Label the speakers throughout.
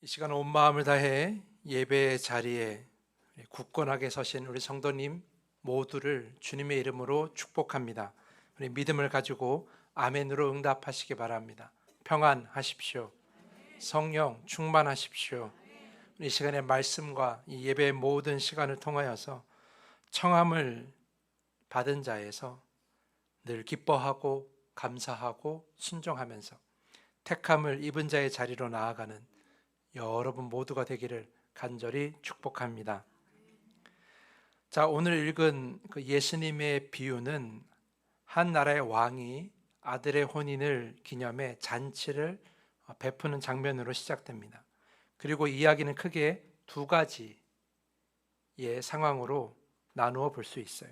Speaker 1: 이 시간 온 마음을 다해 예배의 자리에 굳건하게 서신 우리 성도님 모두를 주님의 이름으로 축복합니다. 우리 믿음을 가지고 아멘으로 응답하시기 바랍니다. 평안하십시오. 성령 충만하십시오. 이 시간의 말씀과 이 예배의 모든 시간을 통하여서 청함을 받은 자에서 늘 기뻐하고 감사하고 순종하면서 택함을 입은 자의 자리로 나아가는 여러분 모두가 되기를 간절히 축복합니다. 자, 오늘 읽은 그 예수님의 비유는 한 나라의 왕이 아들의 혼인을 기념해 잔치를 베푸는 장면으로 시작됩니다. 그리고 이야기는 크게 두 가지의 상황으로 나누어 볼 수 있어요.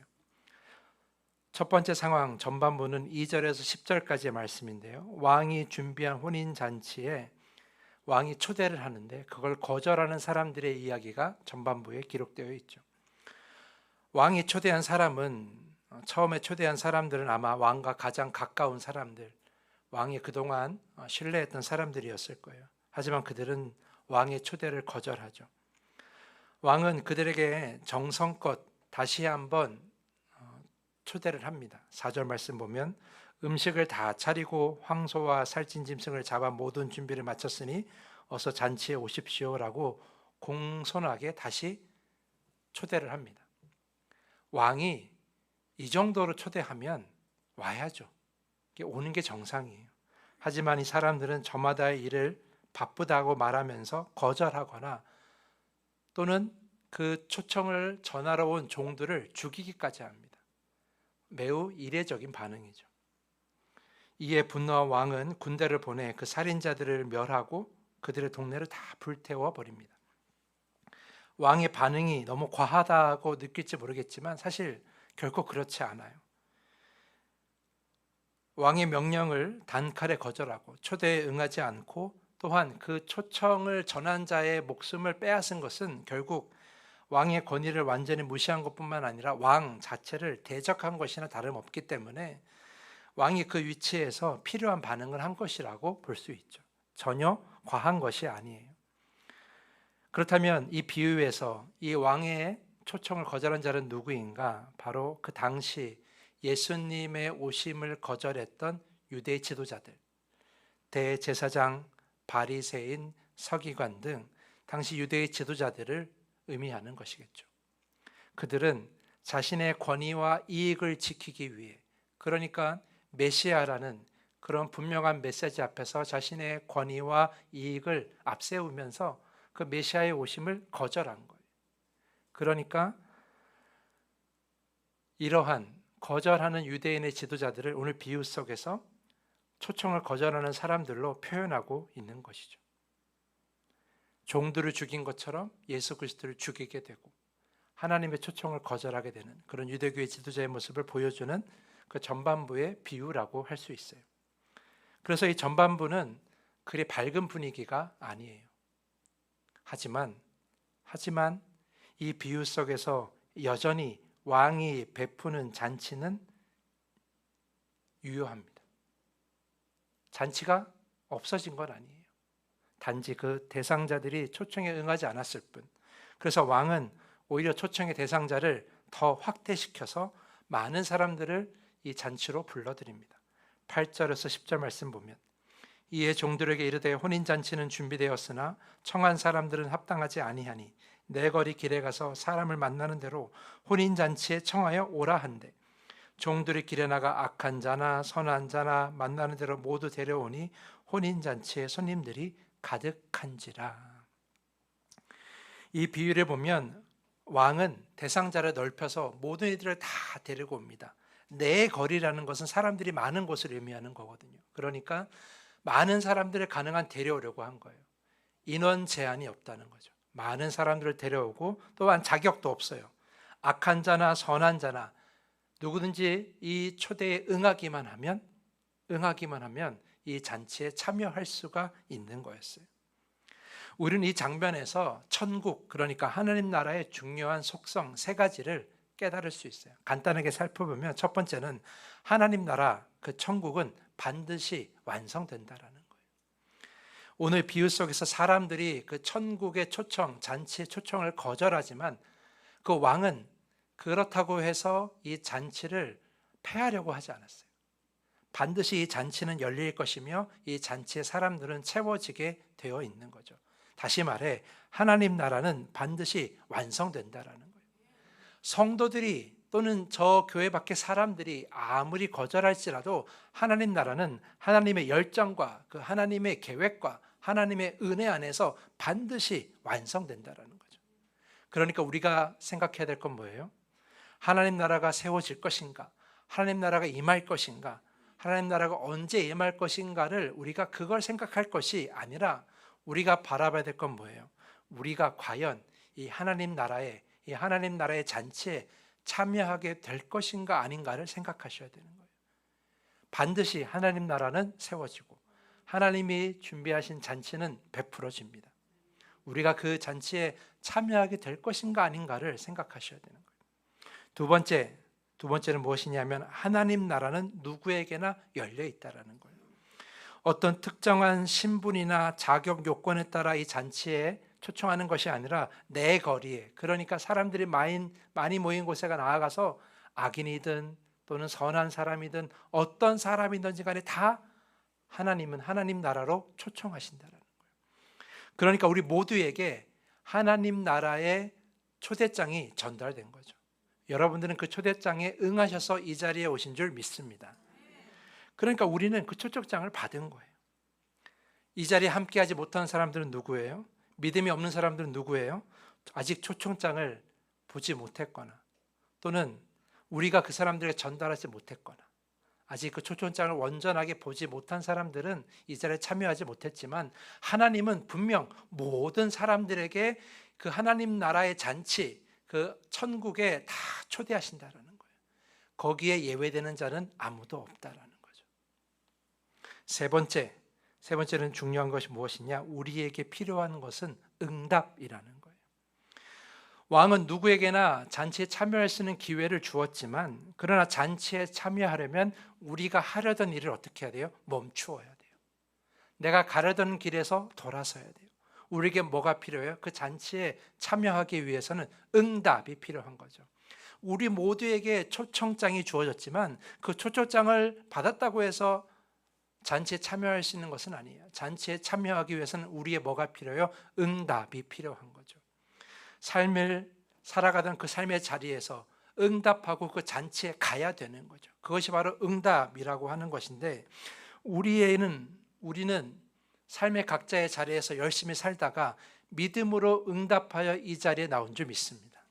Speaker 1: 첫 번째 상황 전반부는 2절에서 10절까지의 말씀인데요. 왕이 준비한 혼인 잔치에 왕이 초대를 하는데 그걸 거절하는 사람들의 이야기가 전반부에 기록되어 있죠. 왕이 초대한 사람은 처음에 초대한 사람들은 아마 왕과 가장 가까운 사람들, 왕이 그동안 신뢰했던 사람들이었을 거예요. 하지만 그들은 왕의 초대를 거절하죠. 왕은 그들에게 정성껏 다시 한번 초대를 합니다. 4절 말씀 보면 음식을 다 차리고 황소와 살찐 짐승을 잡아 모든 준비를 마쳤으니 어서 잔치에 오십시오라고 공손하게 다시 초대를 합니다. 왕이 이 정도로 초대하면 와야죠. 오는 게 정상이에요. 하지만 이 사람들은 저마다의 일을 바쁘다고 말하면서 거절하거나 또는 그 초청을 전하러 온 종들을 죽이기까지 합니다. 매우 이례적인 반응이죠. 이에 분노한 왕은 군대를 보내 그 살인자들을 멸하고 그들의 동네를 다 불태워 버립니다. 왕의 반응이 너무 과하다고 느낄지 모르겠지만 사실 결코 그렇지 않아요. 왕의 명령을 단칼에 거절하고 초대에 응하지 않고 또한 그 초청을 전한 자의 목숨을 빼앗은 것은 결국 왕의 권위를 완전히 무시한 것뿐만 아니라 왕 자체를 대적한 것이나 다름없기 때문에 왕이 그 위치에서 필요한 반응을 한 것이라고 볼 수 있죠. 전혀 과한 것이 아니에요. 그렇다면 이 비유에서 이 왕의 초청을 거절한 자는 누구인가? 바로 그 당시 예수님의 오심을 거절했던 유대 지도자들, 대제사장, 바리새인, 서기관 등 당시 유대의 지도자들을 의미하는 것이겠죠. 그들은 자신의 권위와 이익을 지키기 위해, 그러니까 메시아라는 그런 분명한 메시지 앞에서 자신의 권위와 이익을 앞세우면서 그 메시아의 오심을 거절한 거예요. 그러니까 이러한 거절하는 유대인의 지도자들을 오늘 비유 속에서 초청을 거절하는 사람들로 표현하고 있는 것이죠. 종들을 죽인 것처럼 예수 그리스도를 죽이게 되고 하나님의 초청을 거절하게 되는 그런 유대교의 지도자의 모습을 보여주는 그 전반부의 비유라고 할 수 있어요. 그래서 이 전반부는 그리 밝은 분위기가 아니에요. 하지만 이 비유 속에서 여전히 왕이 베푸는 잔치는 유효합니다. 잔치가 없어진 건 아니에요. 단지 그 대상자들이 초청에 응하지 않았을 뿐. 그래서 왕은 오히려 초청의 대상자를 더 확대시켜서 많은 사람들을 이 잔치로 불러들입니다. 8절에서 10절 말씀 보면 이에 종들에게 이르되 혼인잔치는 준비되었으나 청한 사람들은 합당하지 아니하니 내 거리 길에 가서 사람을 만나는 대로 혼인잔치에 청하여 오라 한대 종들이 길에 나가 악한 자나 선한 자나 만나는 대로 모두 데려오니 혼인잔치에 손님들이 가득한지라. 이 비유를 보면 왕은 대상자를 넓혀서 모든 이들을 다 데리고 옵니다. 내 거리라는 것은 사람들이 많은 곳을 의미하는 거거든요. 그러니까 많은 사람들을 가능한 데려오려고 한 거예요. 인원 제한이 없다는 거죠. 많은 사람들을 데려오고 또한 자격도 없어요. 악한 자나 선한 자나 누구든지 이 초대에 응하기만 하면 이 잔치에 참여할 수가 있는 거였어요. 우리는 이 장면에서 천국, 그러니까 하나님 나라의 중요한 속성 세 가지를 깨달을 수 있어요. 간단하게 살펴보면 첫 번째는 하나님 나라, 그 천국은 반드시 완성된다라는 거예요. 오늘 비유 속에서 사람들이 그 천국의 초청, 잔치의 초청을 거절하지만 그 왕은 그렇다고 해서 이 잔치를 폐하려고 하지 않았어요. 반드시 이 잔치는 열릴 것이며 이 잔치의 사람들은 채워지게 되어 있는 거죠. 다시 말해 하나님 나라는 반드시 완성된다라는 거예요. 성도들이 또는 저 교회 밖의 사람들이 아무리 거절할지라도 하나님 나라는 하나님의 열정과 그 하나님의 계획과 하나님의 은혜 안에서 반드시 완성된다라는 거죠. 그러니까 우리가 생각해야 될 건 뭐예요? 하나님 나라가 세워질 것인가? 하나님 나라가 임할 것인가? 하나님 나라가 언제 임할 것인가를 우리가 그걸 생각할 것이 아니라 우리가 바라봐야 될 건 뭐예요? 우리가 과연 이 하나님 나라의 잔치에 참여하게 될 것인가 아닌가를 생각하셔야 되는 거예요. 반드시 하나님 나라는 세워지고 하나님이 준비하신 잔치는 베풀어집니다. 우리가 그 잔치에 참여하게 될 것인가 아닌가를 생각하셔야 되는 거예요. 두 번째는 무엇이냐면 하나님 나라는 누구에게나 열려 있다라는 거예요. 어떤 특정한 신분이나 자격 요건에 따라 이 잔치에 초청하는 것이 아니라 내 거리에, 그러니까 사람들이 많이 모인 곳에 나아가서 악인이든 또는 선한 사람이든 어떤 사람이든지 간에 다 하나님은 하나님 나라로 초청하신다는 거예요. 그러니까 우리 모두에게 하나님 나라의 초대장이 전달된 거죠. 여러분들은 그 초대장에 응하셔서 이 자리에 오신 줄 믿습니다. 그러니까 우리는 그 초청장을 받은 거예요. 이 자리에 함께하지 못한 사람들은 누구예요? 믿음이 없는 사람들은 누구예요? 아직 초청장을 보지 못했거나 또는 우리가 그 사람들에게 전달하지 못했거나 아직 그 초청장을 온전하게 보지 못한 사람들은 이 자리에 참여하지 못했지만 하나님은 분명 모든 사람들에게 그 하나님 나라의 잔치, 그 천국에 다 초대하신다라는 거예요. 거기에 예외되는 자는 아무도 없다라는 거죠. 세 번째는 중요한 것이 무엇이냐? 우리에게 필요한 것은 응답이라는 거예요. 왕은 누구에게나 잔치에 참여할 수 있는 기회를 주었지만 그러나 잔치에 참여하려면 우리가 하려던 일을 어떻게 해야 돼요? 멈추어야 돼요. 내가 가려던 길에서 돌아서야 돼요. 우리에게 뭐가 필요해요? 그 잔치에 참여하기 위해서는 응답이 필요한 거죠. 우리 모두에게 초청장이 주어졌지만 그 초청장을 받았다고 해서 잔치에 참여할 수 있는 것은 아니에요. 잔치에 참여하기 위해서는 우리의 뭐가 필요해요? 응답이 필요한 거죠. 삶을 살아가던 그 삶의 자리에서 응답하고 그 잔치에 가야 되는 거죠. 그것이 바로 응답이라고 하는 것인데 우리는 삶의 각자의 자리에서 열심히 살다가 믿음으로 응답하여 이 자리에 나온 줄 믿습니다.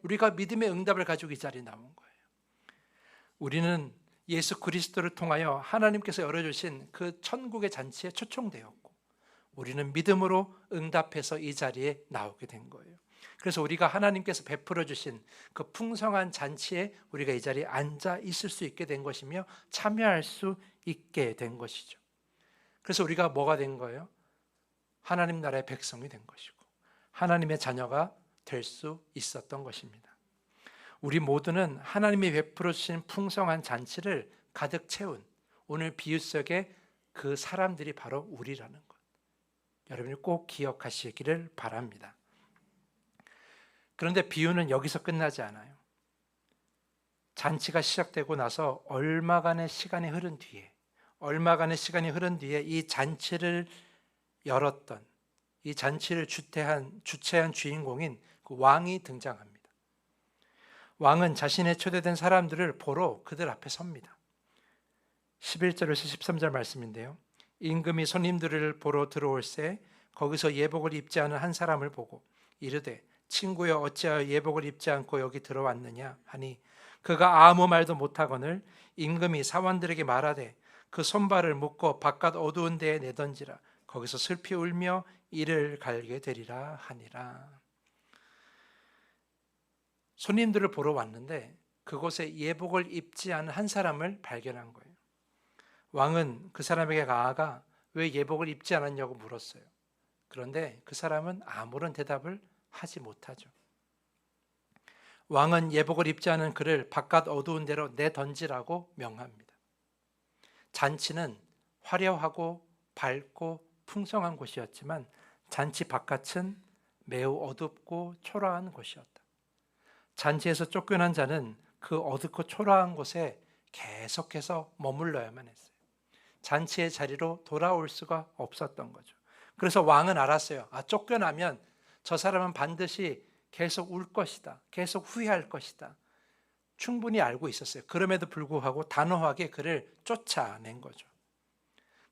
Speaker 1: 우리가 믿음의 응답을 가지고 이 자리에 나온 거예요. 우리는 예수 그리스도를 통하여 하나님께서 열어주신 그 천국의 잔치에 초청되었고 우리는 믿음으로 응답해서 이 자리에 나오게 된 거예요. 그래서 우리가 하나님께서 베풀어 주신 그 풍성한 잔치에 우리가 이 자리에 앉아 있을 수 있게 된 것이며 참여할 수 있게 된 것이죠. 그래서 우리가 뭐가 된 거예요? 하나님 나라의 백성이 된 것이고 하나님의 자녀가 될 수 있었던 것입니다. 우리 모두는 하나님이 베풀어 주신 풍성한 잔치를 가득 채운 오늘 비유 속의 그 사람들이 바로 우리라는 것, 여러분이 꼭 기억하시기를 바랍니다. 그런데 비유는 여기서 끝나지 않아요. 잔치가 시작되고 나서 얼마간의 시간이 흐른 뒤에 이 잔치를 열었던, 이 잔치를 주최한 주인공인 그 왕이 등장합니다. 왕은 자신의 초대된 사람들을 보러 그들 앞에 섭니다. 11절에서 13절 말씀인데요. 임금이 손님들을 보러 들어올새 거기서 예복을 입지 않은 한 사람을 보고 이르되 친구여 어찌하여 예복을 입지 않고 여기 들어왔느냐 하니 그가 아무 말도 못하거늘 임금이 사원들에게 말하되 그 손발을 묶어 바깥 어두운 데에 내던지라 거기서 슬피 울며 이를 갈게 되리라 하니라. 손님들을 보러 왔는데 그곳에 예복을 입지 않은 한 사람을 발견한 거예요. 왕은 그 사람에게 나아가 왜 예복을 입지 않았냐고 물었어요. 그런데 그 사람은 아무런 대답을 하지 못하죠. 왕은 예복을 입지 않은 그를 바깥 어두운 데로 내던지라고 명합니다. 잔치는 화려하고 밝고 풍성한 곳이었지만 잔치 바깥은 매우 어둡고 초라한 곳이었다. 잔치에서 쫓겨난 자는 그 어둡고 초라한 곳에 계속해서 머물러야만 했어요. 잔치의 자리로 돌아올 수가 없었던 거죠. 그래서 왕은 알았어요. 쫓겨나면 저 사람은 반드시 계속 울 것이다. 계속 후회할 것이다. 충분히 알고 있었어요. 그럼에도 불구하고 단호하게 그를 쫓아낸 거죠.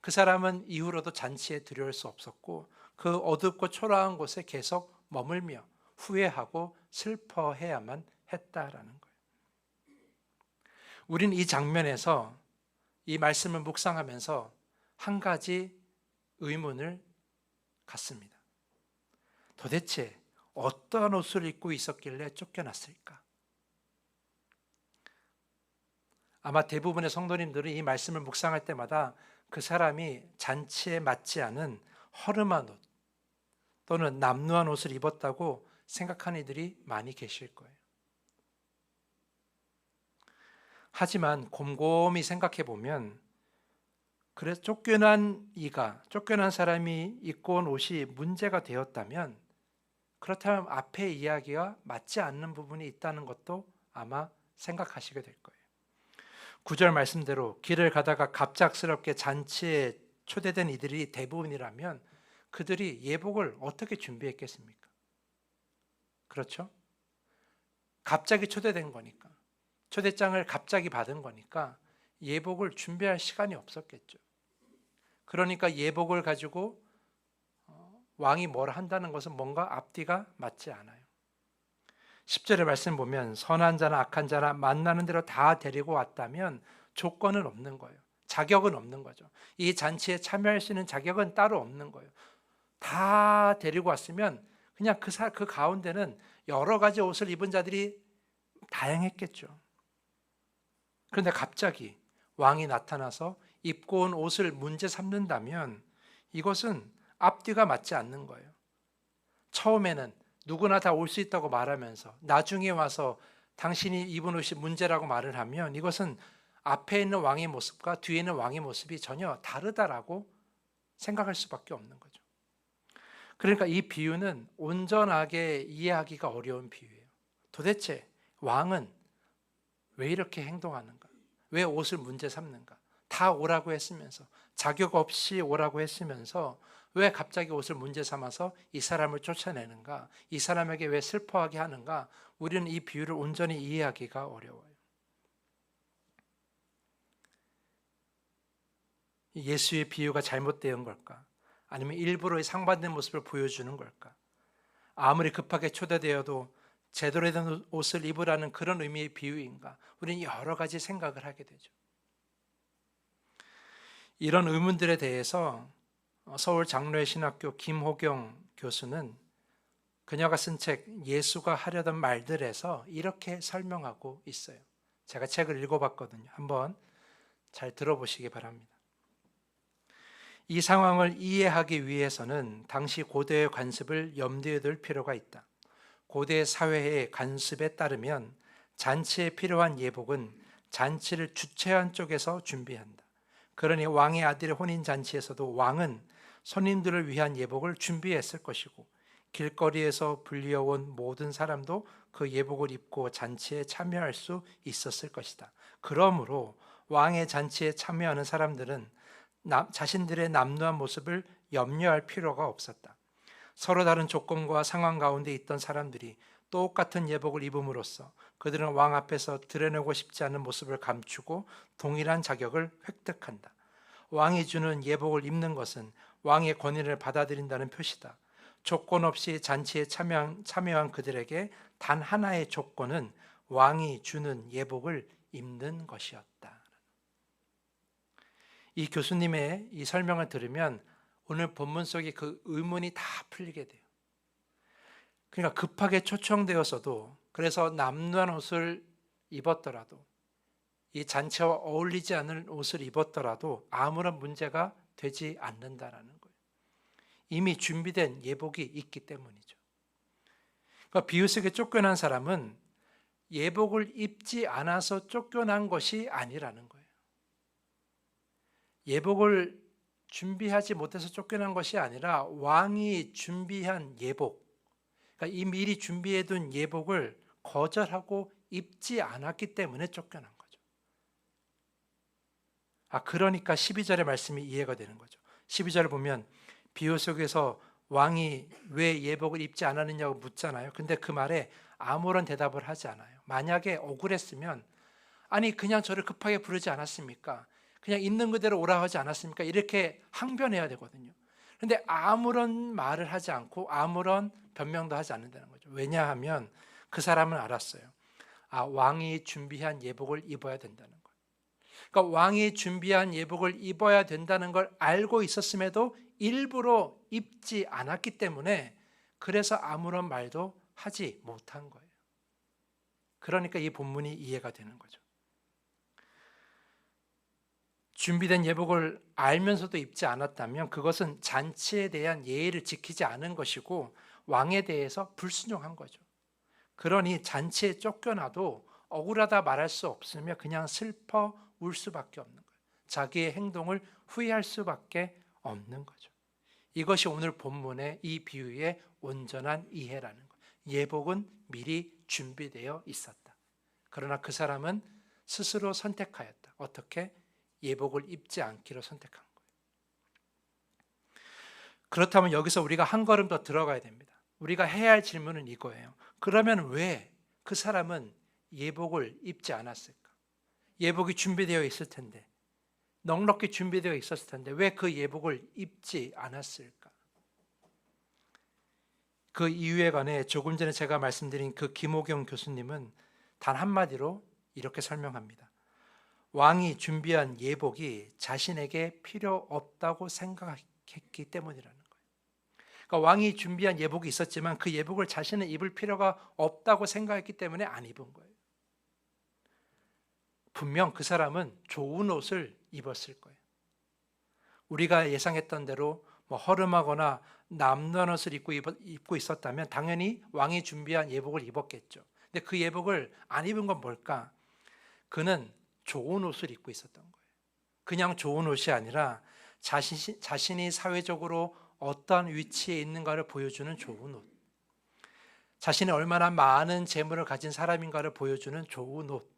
Speaker 1: 그 사람은 이후로도 잔치에 들여올 수 없었고 그 어둡고 초라한 곳에 계속 머물며 후회하고 슬퍼해야만 했다라는 거예요. 우리는 이 장면에서 이 말씀을 묵상하면서 한 가지 의문을 갖습니다. 도대체 어떤 옷을 입고 있었길래 쫓겨났을까? 아마 대부분의 성도님들은 이 말씀을 묵상할 때마다 그 사람이 잔치에 맞지 않은 허름한 옷 또는 남루한 옷을 입었다고 생각하는 이들이 많이 계실 거예요. 하지만 곰곰이 생각해 보면 그래서 쫓겨난 사람이 입고 온 옷이 문제가 되었다면 그렇다면 앞의 이야기와 맞지 않는 부분이 있다는 것도 아마 생각하시게 될 거예요. 9절 말씀대로 길을 가다가 갑작스럽게 잔치에 초대된 이들이 대부분이라면 그들이 예복을 어떻게 준비했겠습니까? 그렇죠? 갑자기 초대된 거니까, 초대장을 갑자기 받은 거니까 예복을 준비할 시간이 없었겠죠. 그러니까 예복을 가지고 왕이 뭘 한다는 것은 뭔가 앞뒤가 맞지 않아요. 10절의 말씀 보면 선한 자나 악한 자나 만나는 대로 다 데리고 왔다면 조건은 없는 거예요. 자격은 없는 거죠. 이 잔치에 참여할 수 있는 자격은 따로 없는 거예요. 다 데리고 왔으면 그냥 그 가운데는 여러 가지 옷을 입은 자들이 다양했겠죠. 그런데 갑자기 왕이 나타나서 입고 온 옷을 문제 삼는다면 이것은 앞뒤가 맞지 않는 거예요. 처음에는 누구나 다 올 수 있다고 말하면서 나중에 와서 당신이 입은 옷이 문제라고 말을 하면 이것은 앞에 있는 왕의 모습과 뒤에 있는 왕의 모습이 전혀 다르다라고 생각할 수밖에 없는 거죠. 그러니까 이 비유는 온전하게 이해하기가 어려운 비유예요. 도대체 왕은 왜 이렇게 행동하는가? 왜 옷을 문제 삼는가? 다 오라고 했으면서 자격 없이 오라고 했으면서 왜 갑자기 옷을 문제 삼아서 이 사람을 쫓아내는가? 이 사람에게 왜 슬퍼하게 하는가? 우리는 이 비유를 온전히 이해하기가 어려워요. 예수의 비유가 잘못된 걸까? 아니면 일부러 상반된 모습을 보여주는 걸까? 아무리 급하게 초대되어도 제대로 된 옷을 입으라는 그런 의미의 비유인가? 우리는 여러 가지 생각을 하게 되죠. 이런 의문들에 대해서 서울 장로의 신학교 김호경 교수는 그녀가 쓴 책 예수가 하려던 말들에서 이렇게 설명하고 있어요. 제가 책을 읽어봤거든요. 한번 잘 들어보시기 바랍니다. 이 상황을 이해하기 위해서는 당시 고대의 관습을 염두에 둘 필요가 있다. 고대 사회의 관습에 따르면 잔치에 필요한 예복은 잔치를 주최한 쪽에서 준비한다. 그러니 왕의 아들의 혼인잔치에서도 왕은 손님들을 위한 예복을 준비했을 것이고 길거리에서 불려온 모든 사람도 그 예복을 입고 잔치에 참여할 수 있었을 것이다. 그러므로 왕의 잔치에 참여하는 사람들은 자신들의 남루한 모습을 염려할 필요가 없었다. 서로 다른 조건과 상황 가운데 있던 사람들이 똑같은 예복을 입음으로써 그들은 왕 앞에서 드러내고 싶지 않은 모습을 감추고 동일한 자격을 획득한다. 왕이 주는 예복을 입는 것은 왕의 권위를 받아들인다는 표시다. 조건 없이 잔치에 참여한 그들에게 단 하나의 조건은 왕이 주는 예복을 입는 것이었다. 이 교수님의 이 설명을 들으면 오늘 본문 속의 그 의문이 다 풀리게 돼요. 그러니까 급하게 초청되었어도 그래서 남루한 옷을 입었더라도 이 잔치와 어울리지 않는 옷을 입었더라도 아무런 문제가 되지 않는다라는 거예요. 이미 준비된 예복이 있기 때문이죠. 그러니까 비유 속에 쫓겨난 사람은 예복을 입지 않아서 쫓겨난 것이 아니라는 거예요. 예복을 준비하지 못해서 쫓겨난 것이 아니라 왕이 준비한 예복, 그러니까 이 미리 준비해둔 예복을 거절하고 입지 않았기 때문에 쫓겨난 거죠. 그러니까 12절의 말씀이 이해가 되는 거죠. 12절을 보면 비유 속에서 왕이 왜 예복을 입지 않았느냐고 묻잖아요. 근데 그 말에 아무런 대답을 하지 않아요. 만약에 억울했으면 아니 그냥 저를 급하게 부르지 않았습니까? 그냥 있는 그대로 오라 하지 않았습니까? 이렇게 항변해야 되거든요. 그런데 아무런 말을 하지 않고 아무런 변명도 하지 않는다는 거죠. 왜냐하면 그 사람은 알았어요. 왕이 준비한 예복을 입어야 된다는 거예요. 그러니까 왕이 준비한 예복을 입어야 된다는 걸 알고 있었음에도 일부러 입지 않았기 때문에 그래서 아무런 말도 하지 못한 거예요. 그러니까 이 본문이 이해가 되는 거죠. 준비된 예복을 알면서도 입지 않았다면 그것은 잔치에 대한 예의를 지키지 않은 것이고 왕에 대해서 불순종한 거죠. 그러니 잔치에 쫓겨나도 억울하다 말할 수 없으며 그냥 슬퍼 울 수밖에 없는 거예요. 자기의 행동을 후회할 수밖에 없는 거죠. 이것이 오늘 본문의 이 비유의 온전한 이해라는 거예요. 예복은 미리 준비되어 있었다. 그러나 그 사람은 스스로 선택하였다. 어떻게? 예복을 입지 않기로 선택한 거예요. 그렇다면 여기서 우리가 한 걸음 더 들어가야 됩니다. 우리가 해야 할 질문은 이거예요. 그러면 왜 그 사람은 예복을 입지 않았을까? 예복이 준비되어 있을 텐데, 넉넉히 준비되어 있었을 텐데 왜 그 예복을 입지 않았을까? 그 이유에 관해 조금 전에 제가 말씀드린 그 김호경 교수님은 단 한마디로 이렇게 설명합니다. 왕이 준비한 예복이 자신에게 필요 없다고 생각했기 때문이라는 거예요. 그러니까 왕이 준비한 예복이 있었지만 그 예복을 자신은 입을 필요가 없다고 생각했기 때문에 안 입은 거예요. 분명 그 사람은 좋은 옷을 입었을 거예요. 우리가 예상했던 대로 허름하거나 남루한 옷을 입고 있었다면 당연히 왕이 준비한 예복을 입었겠죠. 근데 그 예복을 안 입은 건 뭘까? 그는 좋은 옷을 입고 있었던 거예요. 그냥 좋은 옷이 아니라 자신이 사회적으로 어떠한 위치에 있는가를 보여주는 좋은 옷. 자신이 얼마나 많은 재물을 가진 사람인가를 보여주는 좋은 옷.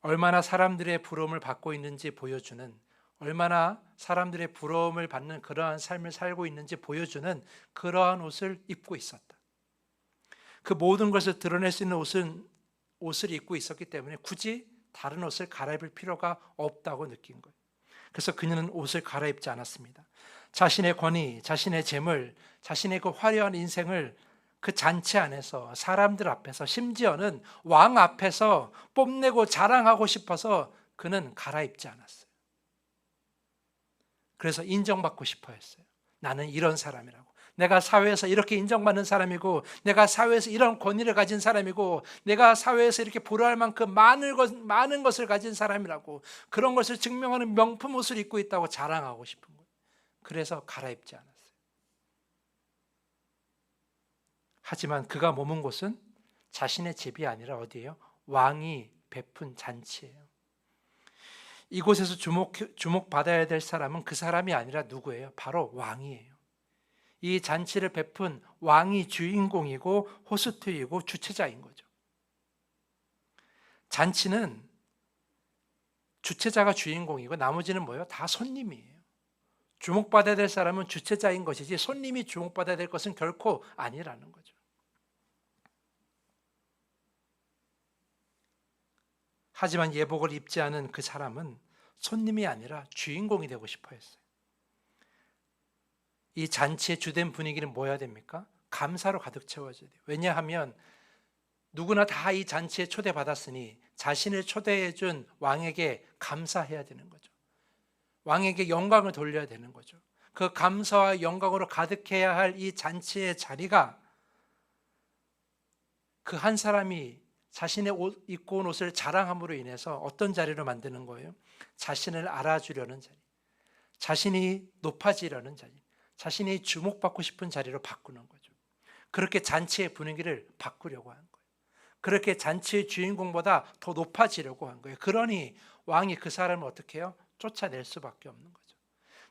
Speaker 1: 얼마나 사람들의 부러움을 받고 있는지 보여주는, 얼마나 사람들의 부러움을 받는 그러한 삶을 살고 있는지 보여주는 그러한 옷을 입고 있었다. 그 모든 것을 드러낼 수 있는 옷을 입고 있었기 때문에 굳이 다른 옷을 갈아입을 필요가 없다고 느낀 거예요. 그래서 그녀는 옷을 갈아입지 않았습니다. 자신의 권위, 자신의 재물, 자신의 그 화려한 인생을 그 잔치 안에서 사람들 앞에서 심지어는 왕 앞에서 뽐내고 자랑하고 싶어서 그는 갈아입지 않았어요. 그래서 인정받고 싶어 했어요. 나는 이런 사람이라고. 내가 사회에서 이렇게 인정받는 사람이고 내가 사회에서 이런 권위를 가진 사람이고 내가 사회에서 이렇게 부러워할 만큼 많은 것을 가진 사람이라고 그런 것을 증명하는 명품 옷을 입고 있다고 자랑하고 싶은 거예요. 그래서 갈아입지 않았어요. 하지만 그가 머문 곳은 자신의 집이 아니라 어디예요? 왕이 베푼 잔치예요. 이곳에서 주목받아야 될 사람은 그 사람이 아니라 누구예요? 바로 왕이에요. 이 잔치를 베푼 왕이 주인공이고 호스트이고 주최자인 거죠. 잔치는 주최자가 주인공이고 나머지는 뭐예요? 다 손님이에요. 주목받아야 될 사람은 주최자인 것이지 손님이 주목받아야 될 것은 결코 아니라는 거죠. 하지만 예복을 입지 않은 그 사람은 손님이 아니라 주인공이 되고 싶어 했어요. 이 잔치의 주된 분위기는 뭐여야 됩니까? 감사로 가득 채워져야 돼요. 왜냐하면 누구나 다 이 잔치에 초대받았으니 자신을 초대해준 왕에게 감사해야 되는 거죠. 왕에게 영광을 돌려야 되는 거죠. 그 감사와 영광으로 가득해야 할 이 잔치의 자리가 그 한 사람이 자신의 입고 온 옷을 자랑함으로 인해서 어떤 자리로 만드는 거예요? 자신을 알아주려는 자리, 자신이 높아지려는 자리, 자신이 주목받고 싶은 자리로 바꾸는 거죠. 그렇게 잔치의 분위기를 바꾸려고 한 거예요. 그렇게 잔치의 주인공보다 더 높아지려고 한 거예요. 그러니 왕이 그 사람을 어떻게 해요? 쫓아낼 수밖에 없는 거죠.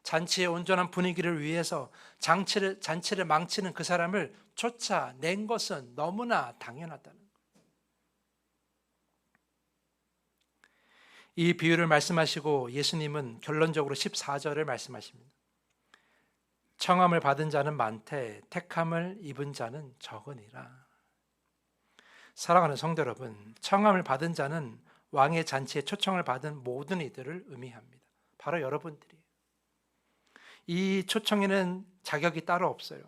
Speaker 1: 잔치의 온전한 분위기를 위해서 잔치를 망치는 그 사람을 쫓아낸 것은 너무나 당연하다는 거예요. 이 비유를 말씀하시고 예수님은 결론적으로 14절을 말씀하십니다. 청함을 받은 자는 많되 택함을 입은 자는 적으니라. 사랑하는 성도 여러분, 청함을 받은 자는 왕의 잔치에 초청을 받은 모든 이들을 의미합니다. 바로 여러분들이에요. 이 초청에는 자격이 따로 없어요.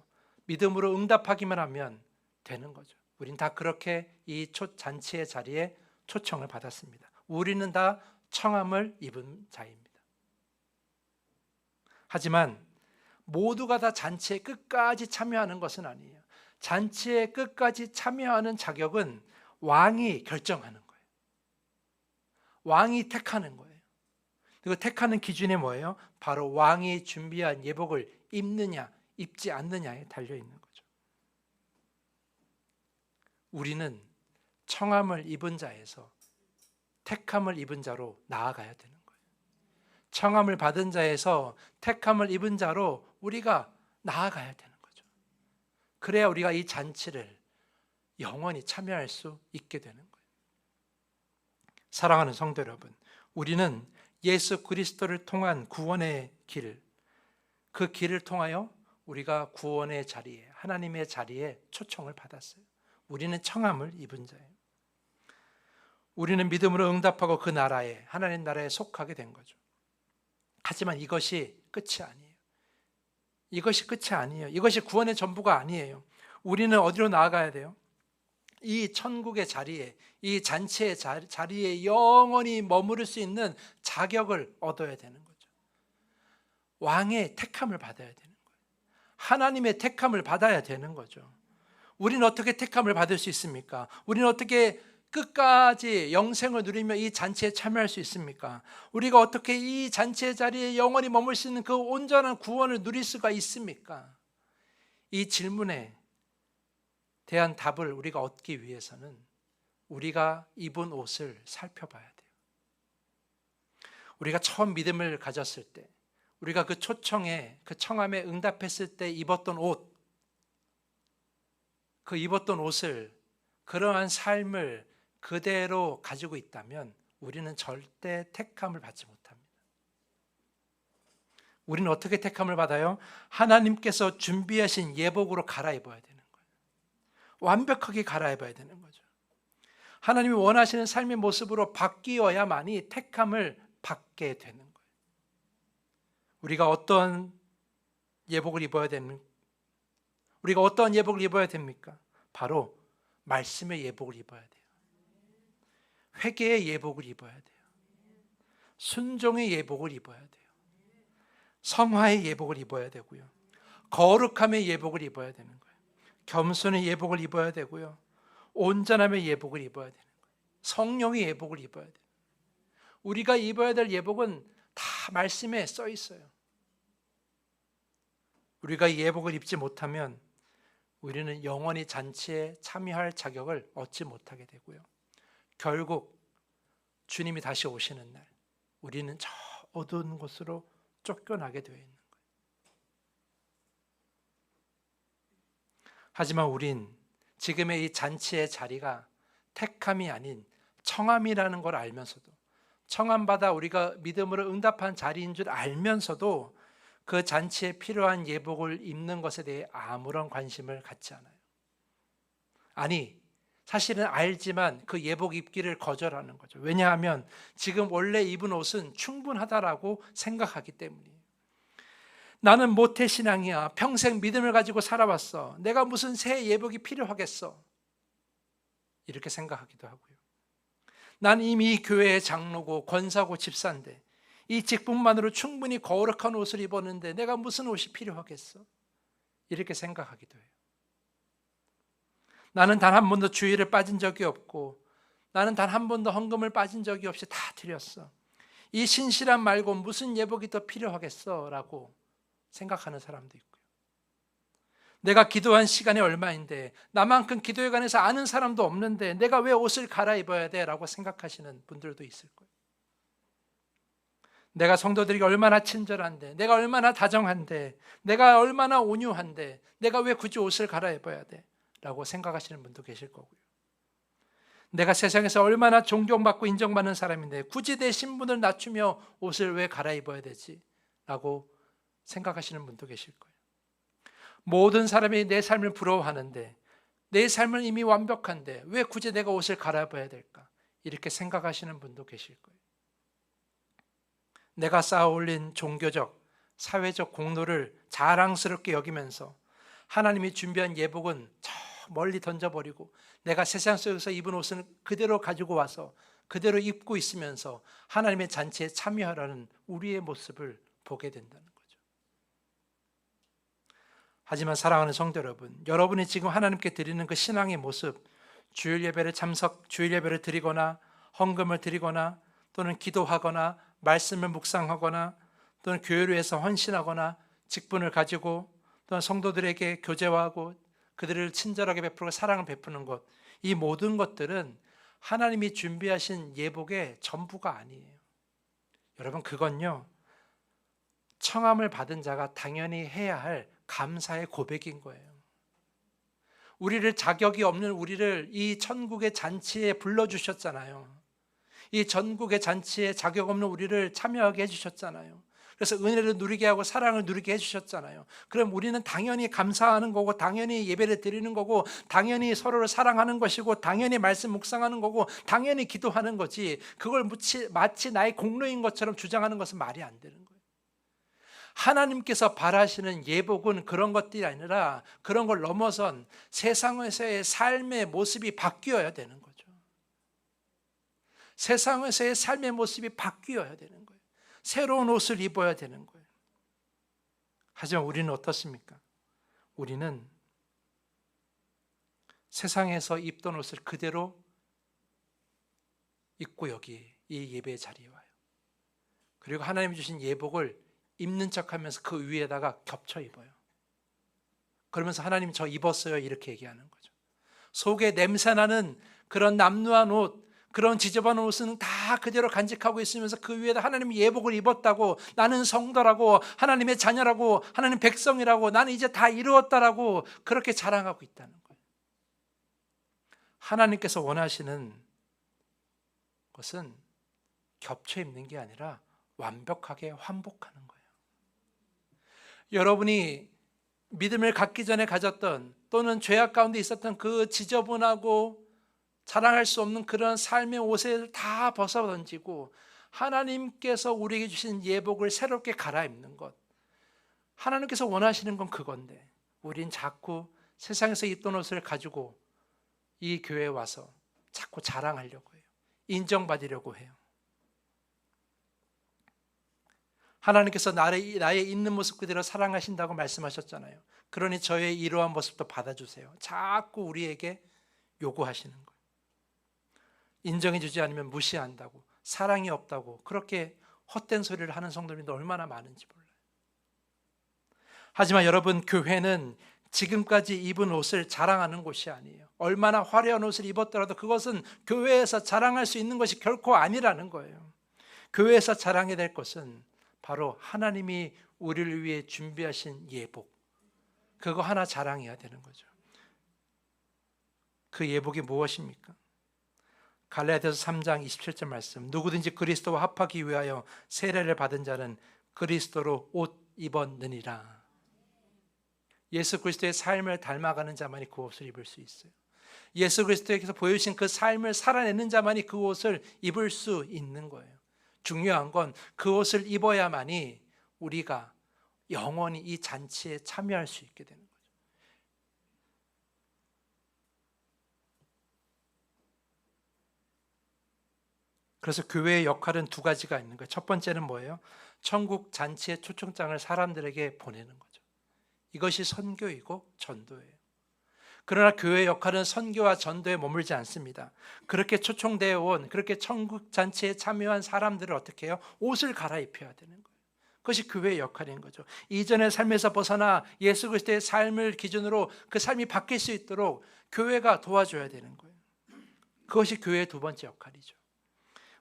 Speaker 1: 믿음으로 응답하기만 하면 되는 거죠. 우린 다 그렇게 이 잔치의 자리에 초청을 받았습니다. 우리는 다 청함을 입은 자입니다. 하지만 모두가 다 잔치에 끝까지 참여하는 것은 아니에요. 잔치에 끝까지 참여하는 자격은 왕이 결정하는 거예요. 왕이 택하는 거예요. 그리고 택하는 기준이 뭐예요? 바로 왕이 준비한 예복을 입느냐 입지 않느냐에 달려있는 거죠. 우리는 청함을 입은 자에서 택함을 입은 자로 나아가야 되는 거예요. 청함을 받은 자에서 택함을 입은 자로 우리가 나아가야 되는 거죠. 그래야 우리가 이 잔치를 영원히 참여할 수 있게 되는 거예요. 사랑하는 성도 여러분, 우리는 예수 그리스도를 통한 구원의 길, 그 길을 통하여 우리가 구원의 자리에, 하나님의 자리에 초청을 받았어요. 우리는 청함을 입은 자예요. 우리는 믿음으로 응답하고 그 나라에, 하나님 나라에 속하게 된 거죠. 하지만 이것이 끝이 아니에요. 이것이 끝이 아니에요. 이것이 구원의 전부가 아니에요. 우리는 어디로 나아가야 돼요? 이 천국의 자리에, 이 잔치의 자리에 영원히 머무를 수 있는 자격을 얻어야 되는 거죠. 왕의 택함을 받아야 되는 거예요. 하나님의 택함을 받아야 되는 거죠. 우리는 어떻게 택함을 받을 수 있습니까? 우리는 어떻게 끝까지 영생을 누리며 이 잔치에 참여할 수 있습니까? 우리가 어떻게 이 잔치의 자리에 영원히 머물 수 있는 그 온전한 구원을 누릴 수가 있습니까? 이 질문에 대한 답을 우리가 얻기 위해서는 우리가 입은 옷을 살펴봐야 돼요. 우리가 처음 믿음을 가졌을 때, 우리가 그 초청에, 그 청함에 응답했을 때 입었던 옷, 그 입었던 옷을, 그러한 삶을 그대로 가지고 있다면 우리는 절대 택함을 받지 못합니다. 우리는 어떻게 택함을 받아요? 하나님께서 준비하신 예복으로 갈아입어야 되는 거예요. 완벽하게 갈아입어야 되는 거죠. 하나님이 원하시는 삶의 모습으로 바뀌어야만이 택함을 받게 되는 거예요. 우리가 어떤 예복을 입어야 됩니까? 바로 말씀의 예복을 입어야 돼요. 회개의 예복을 입어야 돼요. 순종의 예복을 입어야 돼요. 성화의 예복을 입어야 되고요. 거룩함의 예복을 입어야 되는 거예요. 겸손의 예복을 입어야 되고요. 온전함의 예복을 입어야 되는 거예요. 성령의 예복을 입어야 돼요. 우리가 입어야 될 예복은 다 말씀에 써 있어요. 우리가 이 예복을 입지 못하면 우리는 영원히 잔치에 참여할 자격을 얻지 못하게 되고요. 결국 주님이 다시 오시는 날 우리는 저 어두운 곳으로 쫓겨나게 되어 있는 거예요. 하지만 우린 지금의 이 잔치의 자리가 택함이 아닌 청함이라는 걸 알면서도, 청함받아 우리가 믿음으로 응답한 자리인 줄 알면서도 그 잔치에 필요한 예복을 입는 것에 대해 아무런 관심을 갖지 않아요. 아니, 사실은 알지만 그 예복 입기를 거절하는 거죠. 왜냐하면 지금 원래 입은 옷은 충분하다라고 생각하기 때문이에요. 나는 모태신앙이야. 평생 믿음을 가지고 살아왔어. 내가 무슨 새 예복이 필요하겠어. 이렇게 생각하기도 하고요. 난 이미 교회의 장로고 권사고 집사인데 이 직분만으로 충분히 거룩한 옷을 입었는데 내가 무슨 옷이 필요하겠어? 이렇게 생각하기도 해요. 나는 단 한 번도 주일을 빠진 적이 없고 나는 단 한 번도 헌금을 빠진 적이 없이 다 드렸어. 이 신실함 말고 무슨 예복이 더 필요하겠어? 라고 생각하는 사람도 있고요. 내가 기도한 시간이 얼마인데 나만큼 기도에 관해서 아는 사람도 없는데 내가 왜 옷을 갈아입어야 돼? 라고 생각하시는 분들도 있을 거예요. 내가 성도들에게 얼마나 친절한데, 내가 얼마나 다정한데, 내가 얼마나 온유한데, 내가 왜 굳이 옷을 갈아입어야 돼? 라고 생각하시는 분도 계실 거고요. 내가 세상에서 얼마나 존경받고 인정받는 사람인데 굳이 내 신분을 낮추며 옷을 왜 갈아입어야 되지? 라고 생각하시는 분도 계실 거예요. 모든 사람이 내 삶을 부러워하는데, 내 삶은 이미 완벽한데 왜 굳이 내가 옷을 갈아입어야 될까? 이렇게 생각하시는 분도 계실 거예요. 내가 쌓아 올린 종교적, 사회적 공로를 자랑스럽게 여기면서 하나님이 준비한 예복은 저 멀리 던져버리고 내가 세상 속에서 입은 옷은 그대로 가지고 와서 그대로 입고 있으면서 하나님의 잔치에 참여하라는 우리의 모습을 보게 된다는 거죠. 하지만 사랑하는 성도 여러분, 여러분이 지금 하나님께 드리는 그 신앙의 모습, 주일 예배를 드리거나 헌금을 드리거나 또는 기도하거나 말씀을 묵상하거나 또는 교회를 위해서 헌신하거나 직분을 가지고 또는 성도들에게 교제하고 그들을 친절하게 베풀고 사랑을 베푸는 것, 이 모든 것들은 하나님이 준비하신 예복의 전부가 아니에요. 여러분, 그건요, 청함을 받은 자가 당연히 해야 할 감사의 고백인 거예요. 자격이 없는 우리를 이 천국의 잔치에 불러주셨잖아요. 이 전국의 잔치에 자격 없는 우리를 참여하게 해주셨잖아요. 그래서 은혜를 누리게 하고 사랑을 누리게 해주셨잖아요. 그럼 우리는 당연히 감사하는 거고, 당연히 예배를 드리는 거고, 당연히 서로를 사랑하는 것이고, 당연히 말씀 묵상하는 거고, 당연히 기도하는 거지, 그걸 마치 나의 공로인 것처럼 주장하는 것은 말이 안 되는 거예요. 하나님께서 바라시는 예복은 그런 것들이 아니라 그런 걸 넘어선 세상에서의 삶의 모습이 바뀌어야 되는 거죠. 세상에서의 삶의 모습이 바뀌어야 되는 거예요. 새로운 옷을 입어야 되는 거예요. 하지만 우리는 어떻습니까? 우리는 세상에서 입던 옷을 그대로 입고 여기 이 예배의 자리에 와요. 그리고 하나님이 주신 예복을 입는 척하면서 그 위에다가 겹쳐 입어요. 그러면서 하나님 저 입었어요 이렇게 얘기하는 거죠. 속에 냄새나는 그런 남루한 옷, 그런 지저분한 옷은 다 그대로 간직하고 있으면서 그 위에다 하나님이 예복을 입었다고, 나는 성도라고, 하나님의 자녀라고, 하나님 백성이라고, 나는 이제 다 이루었다라고 그렇게 자랑하고 있다는 거예요. 하나님께서 원하시는 것은 겹쳐 입는 게 아니라 완벽하게 환복하는 거예요. 여러분이 믿음을 갖기 전에 가졌던 또는 죄악 가운데 있었던 그 지저분하고 자랑할 수 없는 그런 삶의 옷을 다 벗어 던지고 하나님께서 우리에게 주신 예복을 새롭게 갈아입는 것, 하나님께서 원하시는 건 그건데 우린 자꾸 세상에서 입던 옷을 가지고 이 교회에 와서 자꾸 자랑하려고 해요. 인정받으려고 해요. 하나님께서 나의 있는 모습 그대로 사랑하신다고 말씀하셨잖아요. 그러니 저의 이러한 모습도 받아주세요. 자꾸 우리에게 요구하시는 거예요. 인정해 주지 않으면 무시한다고, 사랑이 없다고, 그렇게 헛된 소리를 하는 성도님도 얼마나 많은지 몰라요. 하지만 여러분, 교회는 지금까지 입은 옷을 자랑하는 곳이 아니에요. 얼마나 화려한 옷을 입었더라도 그것은 교회에서 자랑할 수 있는 것이 결코 아니라는 거예요. 교회에서 자랑해야 될 것은 바로 하나님이 우리를 위해 준비하신 예복, 그거 하나 자랑해야 되는 거죠. 그 예복이 무엇입니까? 갈라디아서 3장 27절 말씀, 누구든지 그리스도와 합하기 위하여 세례를 받은 자는 그리스도로 옷 입었느니라. 예수 그리스도의 삶을 닮아가는 자만이 그 옷을 입을 수 있어요. 예수 그리스도께서 보여주신 그 삶을 살아내는 자만이 그 옷을 입을 수 있는 거예요. 중요한 건 그 옷을 입어야만이 우리가 영원히 이 잔치에 참여할 수 있게 되는 거죠. 그래서 교회의 역할은 두 가지가 있는 거예요. 첫 번째는 뭐예요? 천국 잔치의 초청장을 사람들에게 보내는 거죠. 이것이 선교이고 전도예요. 그러나 교회의 역할은 선교와 전도에 머물지 않습니다. 그렇게 초청되어 온, 그렇게 천국 잔치에 참여한 사람들을 어떻게 해요? 옷을 갈아입혀야 되는 거예요. 그것이 교회의 역할인 거죠. 이전의 삶에서 벗어나 예수 그리스도의 삶을 기준으로 그 삶이 바뀔 수 있도록 교회가 도와줘야 되는 거예요. 그것이 교회의 두 번째 역할이죠.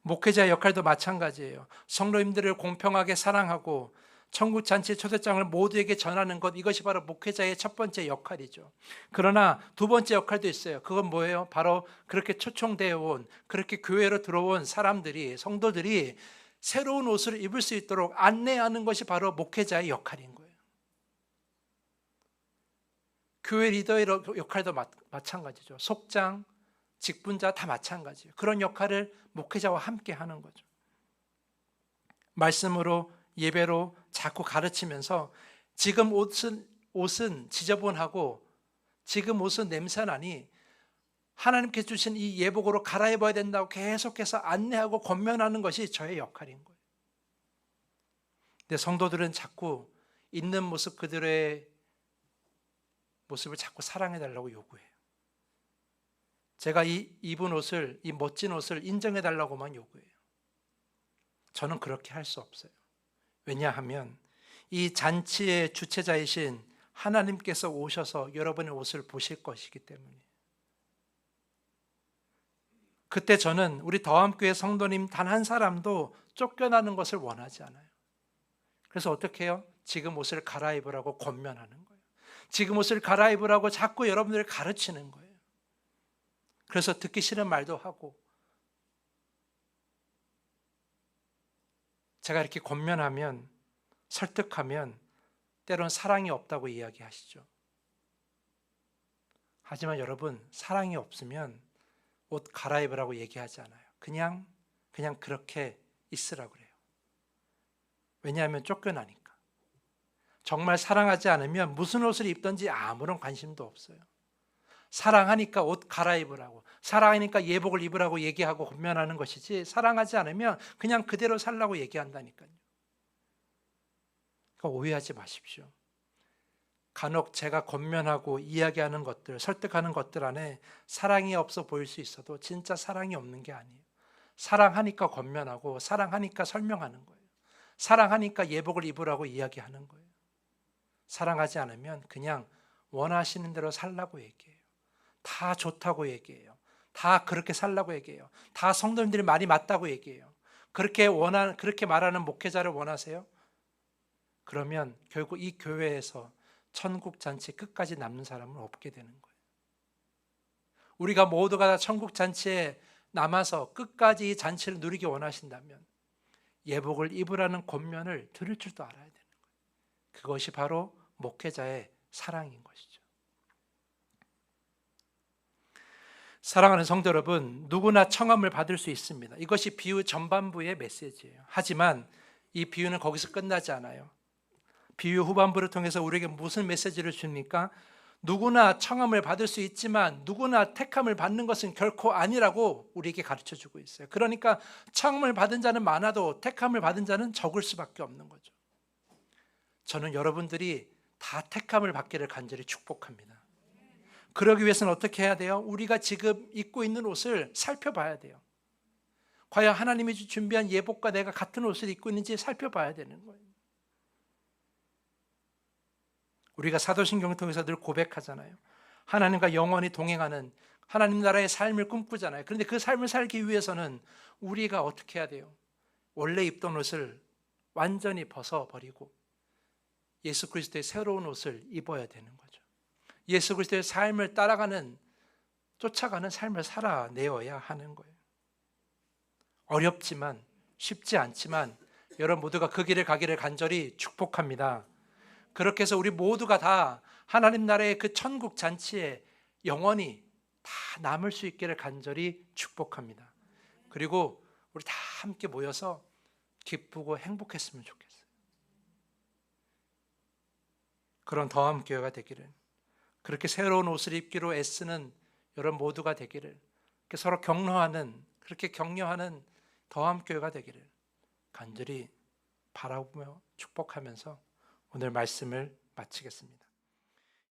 Speaker 1: 목회자의 역할도 마찬가지예요. 성도님들을 공평하게 사랑하고 천국잔치 초대장을 모두에게 전하는 것, 이것이 바로 목회자의 첫 번째 역할이죠. 그러나 두 번째 역할도 있어요. 그건 뭐예요? 바로 그렇게 초청되어 온, 그렇게 교회로 들어온 사람들이, 성도들이 새로운 옷을 입을 수 있도록 안내하는 것이 바로 목회자의 역할인 거예요. 교회 리더의 역할도 마찬가지죠. 속장, 직분자 다 마찬가지예요. 그런 역할을 목회자와 함께 하는 거죠. 말씀으로, 예배로 자꾸 가르치면서 지금 옷은 지저분하고 지금 옷은 냄새나니 하나님께 주신 이 예복으로 갈아입어야 된다고 계속해서 안내하고 권면하는 것이 저의 역할인 거예요. 근데 성도들은 자꾸 있는 모습 그들의 모습을 자꾸 사랑해달라고 요구해요. 제가 입은 옷을, 이 멋진 옷을 인정해달라고만 요구해요. 저는 그렇게 할 수 없어요. 왜냐하면 이 잔치의 주체자이신 하나님께서 오셔서 여러분의 옷을 보실 것이기 때문이에요. 그때 저는 우리 더함교회 성도님 단 한 사람도 쫓겨나는 것을 원하지 않아요. 그래서 어떻게 해요? 지금 옷을 갈아입으라고 권면하는 거예요. 지금 옷을 갈아입으라고 자꾸 여러분들을 가르치는 거예요. 그래서 듣기 싫은 말도 하고, 제가 이렇게 권면하면, 설득하면 때론 사랑이 없다고 이야기하시죠. 하지만 여러분, 사랑이 없으면 옷 갈아입으라고 얘기하지 않아요. 그냥 그렇게 있으라고 그래요. 왜냐하면 쫓겨나니까. 정말 사랑하지 않으면 무슨 옷을 입든지 아무런 관심도 없어요. 사랑하니까 옷 갈아입으라고, 사랑하니까 예복을 입으라고 얘기하고 권면하는 것이지, 사랑하지 않으면 그냥 그대로 살라고 얘기한다니까요. 그러니까 오해하지 마십시오. 간혹 제가 권면하고 이야기하는 것들, 설득하는 것들 안에 사랑이 없어 보일 수 있어도 진짜 사랑이 없는 게 아니에요. 사랑하니까 권면하고, 사랑하니까 설명하는 거예요. 사랑하니까 예복을 입으라고 이야기하는 거예요. 사랑하지 않으면 그냥 원하시는 대로 살라고 얘기해요. 다 좋다고 얘기해요. 다 그렇게 살라고 얘기해요. 다 성도님들이 말이 맞다고 얘기해요. 그렇게 말하는 목회자를 원하세요? 그러면 결국 이 교회에서 천국 잔치 끝까지 남는 사람은 없게 되는 거예요. 우리가 모두가 다 천국 잔치에 남아서 끝까지 이 잔치를 누리기 원하신다면 예복을 입으라는 권면을 들을 줄도 알아야 되는 거예요. 그것이 바로 목회자의 사랑인 것이죠. 사랑하는 성도 여러분, 누구나 청함을 받을 수 있습니다. 이것이 비유 전반부의 메시지예요. 하지만 이 비유는 거기서 끝나지 않아요. 비유 후반부를 통해서 우리에게 무슨 메시지를 줍니까? 누구나 청함을 받을 수 있지만 누구나 택함을 받는 것은 결코 아니라고 우리에게 가르쳐주고 있어요. 그러니까 청함을 받은 자는 많아도 택함을 받은 자는 적을 수밖에 없는 거죠. 저는 여러분들이 다 택함을 받기를 간절히 축복합니다. 그러기 위해서는 어떻게 해야 돼요? 우리가 지금 입고 있는 옷을 살펴봐야 돼요. 과연 하나님이 준비한 예복과 내가 같은 옷을 입고 있는지 살펴봐야 되는 거예요. 우리가 사도신경을 통해서 늘 고백하잖아요. 하나님과 영원히 동행하는 하나님 나라의 삶을 꿈꾸잖아요. 그런데 그 삶을 살기 위해서는 우리가 어떻게 해야 돼요? 원래 입던 옷을 완전히 벗어버리고 예수 그리스도의 새로운 옷을 입어야 되는 거죠. 예수 그리스도의 삶을 쫓아가는 삶을 살아내어야 하는 거예요. 어렵지만, 쉽지 않지만 여러분 모두가 그 길을 가기를 간절히 축복합니다. 그렇게 해서 우리 모두가 다 하나님 나라의 그 천국 잔치에 영원히 다 남을 수 있기를 간절히 축복합니다. 그리고 우리 다 함께 모여서 기쁘고 행복했으면 좋겠어요. 그런 더함교회가 되기를, 그렇게 새로운 옷을 입기로 애쓰는 여러분 모두가 되기를, 서로 그렇게 격려하는 더함교회가 되기를 간절히 바라보며 축복하면서 오늘 말씀을 마치겠습니다.